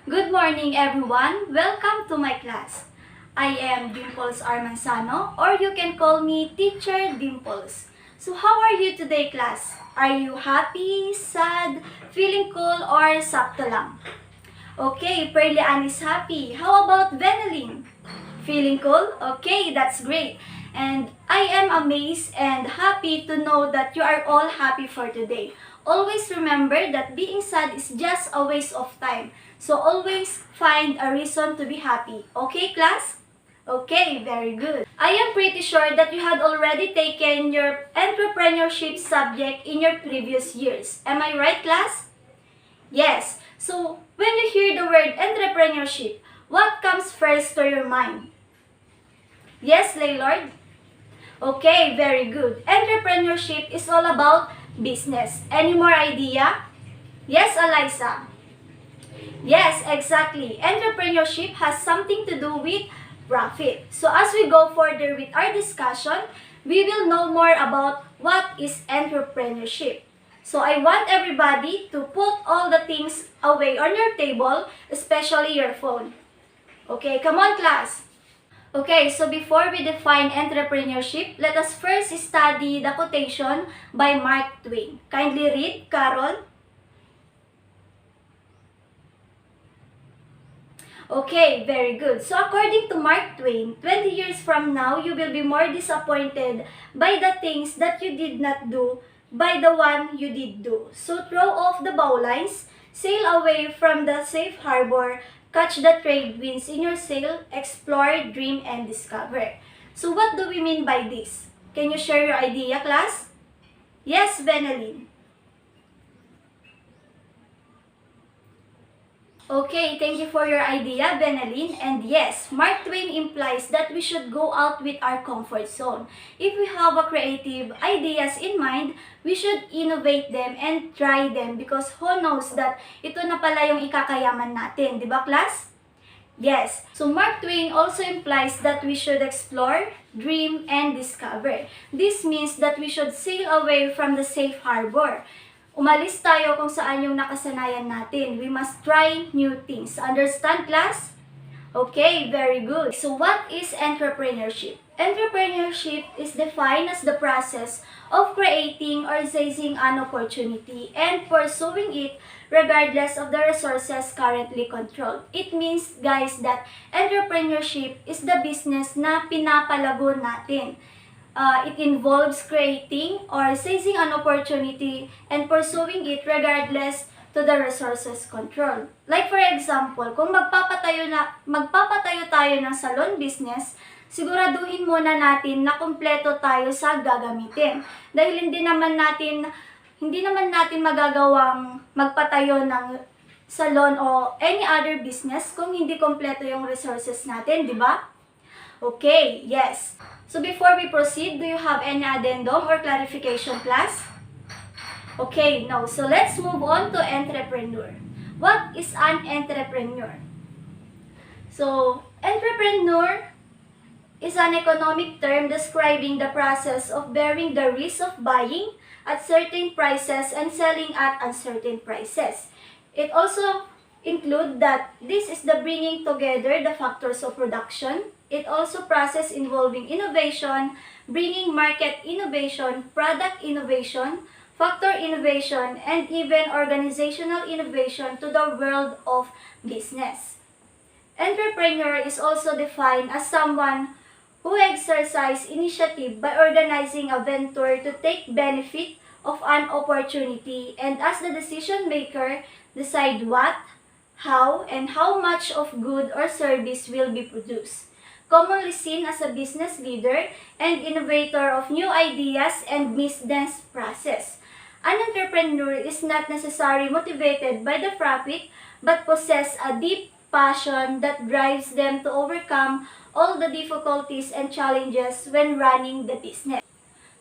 Good morning everyone! Welcome to my class. I am Dimples Armansano, or you can call me Teacher Dimples. So how are you today, class? Are you happy, sad, feeling cool, or sakto lang? Okay, Pearly Ann is happy. How about Veneline? Feeling cool? Okay, that's great. And I am amazed and happy to know that you are all happy for today. Always remember that being sad is just a waste of time. So always find a reason to be happy. Okay, class? Okay, very good. I am pretty sure that you had already taken your entrepreneurship subject in your previous years. Am I right, class? Yes. So, when you hear the word entrepreneurship, what comes first to your mind? Yes, Laylord? Okay, very good. Entrepreneurship is all about business. Any more idea? Yes, Eliza? Yes, exactly. Entrepreneurship has something to do with profit. So as we go further with our discussion, we will know more about what is entrepreneurship. So I want everybody to put all the things away on your table, especially your phone. Okay, come on class. Okay, so before we define entrepreneurship, let us first study the quotation by Mark Twain. Kindly read, Carol. Okay, very good. So according to Mark Twain, 20 years from now, you will be more disappointed by the things that you did not do by the one you did do. So throw off the bowlines, sail away from the safe harbor, catch the trade winds in your sail, explore, dream, and discover. So what do we mean by this? Can you share your idea, class? Yes, Beneline. Okay, thank you for your idea, Beneline. And yes, Mark Twain implies that we should go out with our comfort zone. If we have a creative ideas in mind, we should innovate them and try them because who knows that ito na pala yung ikakayaman natin, di ba class? Yes, so Mark Twain also implies that we should explore, dream, and discover. This means that we should sail away from the safe harbor. Umalis tayo kung saan yung nakasanayan natin. We must try new things. Understand, class? Okay, very good. So what is entrepreneurship? Entrepreneurship is defined as the process of creating or seizing an opportunity and pursuing it regardless of the resources currently controlled. It means, guys, that entrepreneurship is the business na pinapalago natin. It involves creating or seizing an opportunity and pursuing it regardless to the resources controlled. Like for example, kung magpapatayo tayo ng salon business, siguraduhin muna natin na kumpleto tayo sa gagamitin. Dahil hindi naman natin magagawang magpatayo ng salon o any other business kung hindi kumpleto yung resources natin, di ba? Okay, yes. So before we proceed, do you have any addendum or clarification, class? Okay, no. So let's move on to entrepreneur. What is an entrepreneur? So, entrepreneur is an economic term describing the process of bearing the risk of buying at certain prices and selling at uncertain prices. It also includes that this is the bringing together the factors of production. It also process involving innovation, bringing market innovation, product innovation, factor innovation, and even organizational innovation to the world of business. Entrepreneur is also defined as someone who exercises initiative by organizing a venture to take benefit of an opportunity and as the decision maker decide what, how, and how much of good or service will be produced. Commonly seen as a business leader and innovator of new ideas and business process. An entrepreneur is not necessarily motivated by the profit but possess a deep passion that drives them to overcome all the difficulties and challenges when running the business.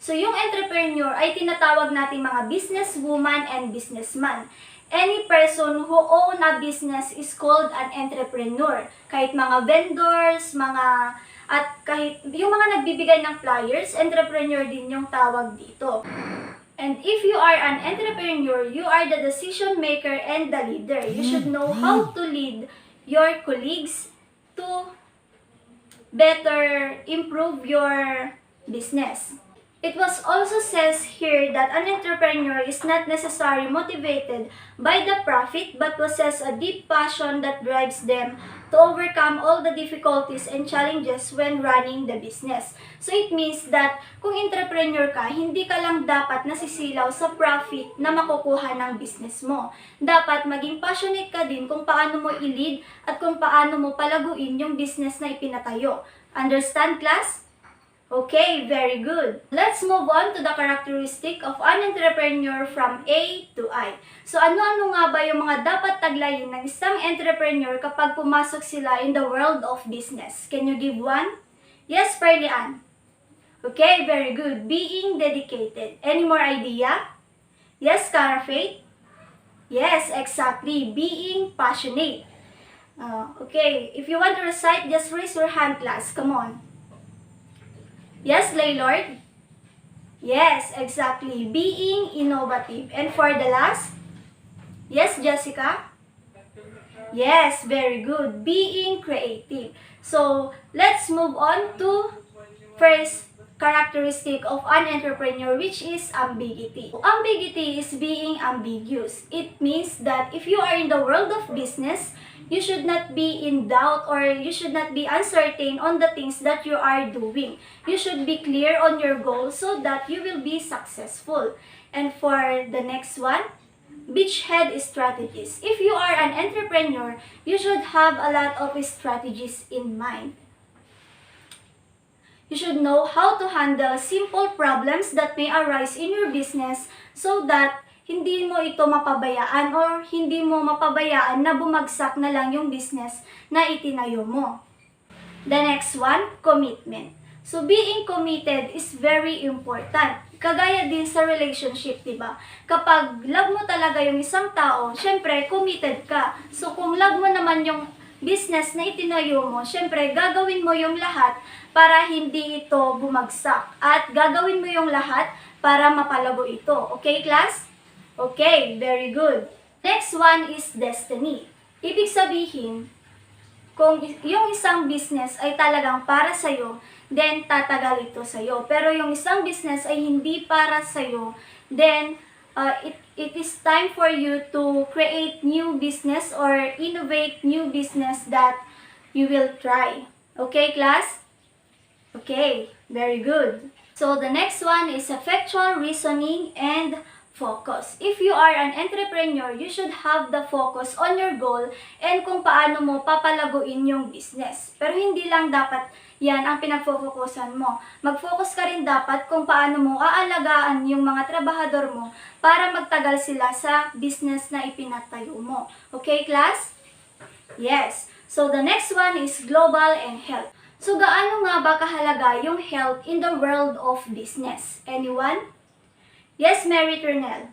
So yung entrepreneur ay tinatawag nating mga businesswoman and businessman. Any person who own a business is called an entrepreneur. Kahit mga vendors, kahit yung mga nagbibigay ng flyers, entrepreneur din yung tawag dito. And if you are an entrepreneur, you are the decision maker and the leader. You should know how to lead your colleagues to better improve your business. It was also says here that an entrepreneur is not necessarily motivated by the profit but possess a deep passion that drives them to overcome all the difficulties and challenges when running the business. So it means that kung entrepreneur ka, hindi ka lang dapat nasisilaw sa profit na makukuha ng business mo. Dapat maging passionate ka din kung paano mo i-lead at kung paano mo palaguin yung business na ipinatayo. Understand, class? Okay, very good. Let's move on to the characteristic of an entrepreneur from A to I. So ano-ano nga ba yung mga dapat taglayin ng isang entrepreneur kapag pumasok sila in the world of business? Can you give one? Yes, Pearly Ann. Okay, very good. Being dedicated. Any more idea? Yes, Cara Faith? Yes, exactly. Being passionate. Okay, if you want to recite, just raise your hand, class. Come on. Yes, Laylord? Yes, exactly. Being innovative. And for the last? Yes, Jessica? Yes, very good. Being creative. So, let's move on to first characteristic of an entrepreneur, which is ambiguity. Ambiguity is being ambiguous. It means that if you are in the world of business, you should not be in doubt or you should not be uncertain on the things that you are doing. You should be clear on your goals so that you will be successful. And for the next one, beachhead strategies. If you are an entrepreneur, you should have a lot of strategies in mind. You should know how to handle simple problems that may arise in your business so that hindi mo ito mapabayaan or hindi mo mapabayaan na bumagsak na lang yung business na itinayo mo. The next one, commitment. So being committed is very important. Kagaya din sa relationship, diba? Kapag love mo talaga yung isang tao, syempre committed ka. So kung love mo naman yung business na itinayo mo, syempre gagawin mo yung lahat para hindi ito bumagsak. At gagawin mo yung lahat para mapalago ito. Okay, class? Okay, very good. Next one is destiny. Ibig sabihin, kung yung isang business ay talagang para sa'yo, then tatagal ito sa'yo. Pero yung isang business ay hindi para sa'yo, then it is time for you to create new business or innovate new business that you will try. Okay, class? Okay, very good. So the next one is effectual reasoning and focus. If you are an entrepreneur, you should have the focus on your goal and kung paano mo papalaguin yung business. Pero hindi lang dapat yan ang pinagfocusan mo. Mag-focus ka rin dapat kung paano mo aalagaan yung mga trabahador mo para magtagal sila sa business na ipinatayo mo. Okay, class? Yes. So the next one is global and health. So gaano nga ba kahalaga yung health in the world of business? Anyone? Yes, Mary Turnell.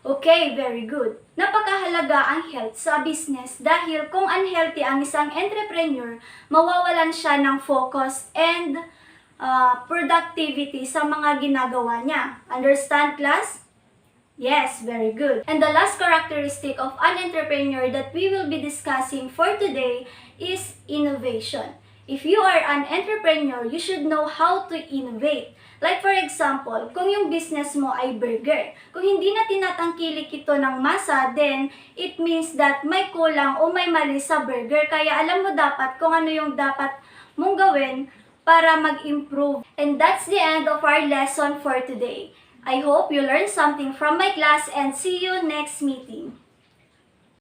Okay, very good. Napakahalaga ang health sa business dahil kung unhealthy ang isang entrepreneur, mawawalan siya ng focus and productivity sa mga ginagawa niya. Understand, class? Yes, very good. And the last characteristic of an entrepreneur that we will be discussing for today is innovation. If you are an entrepreneur, you should know how to innovate. Like for example, kung yung business mo ay burger, kung hindi na tinatangkilik ito ng masa, then it means that may kulang o may mali sa burger. Kaya alam mo dapat kung ano yung dapat mong gawin para mag-improve. And that's the end of our lesson for today. I hope you learned something from my class and see you next meeting.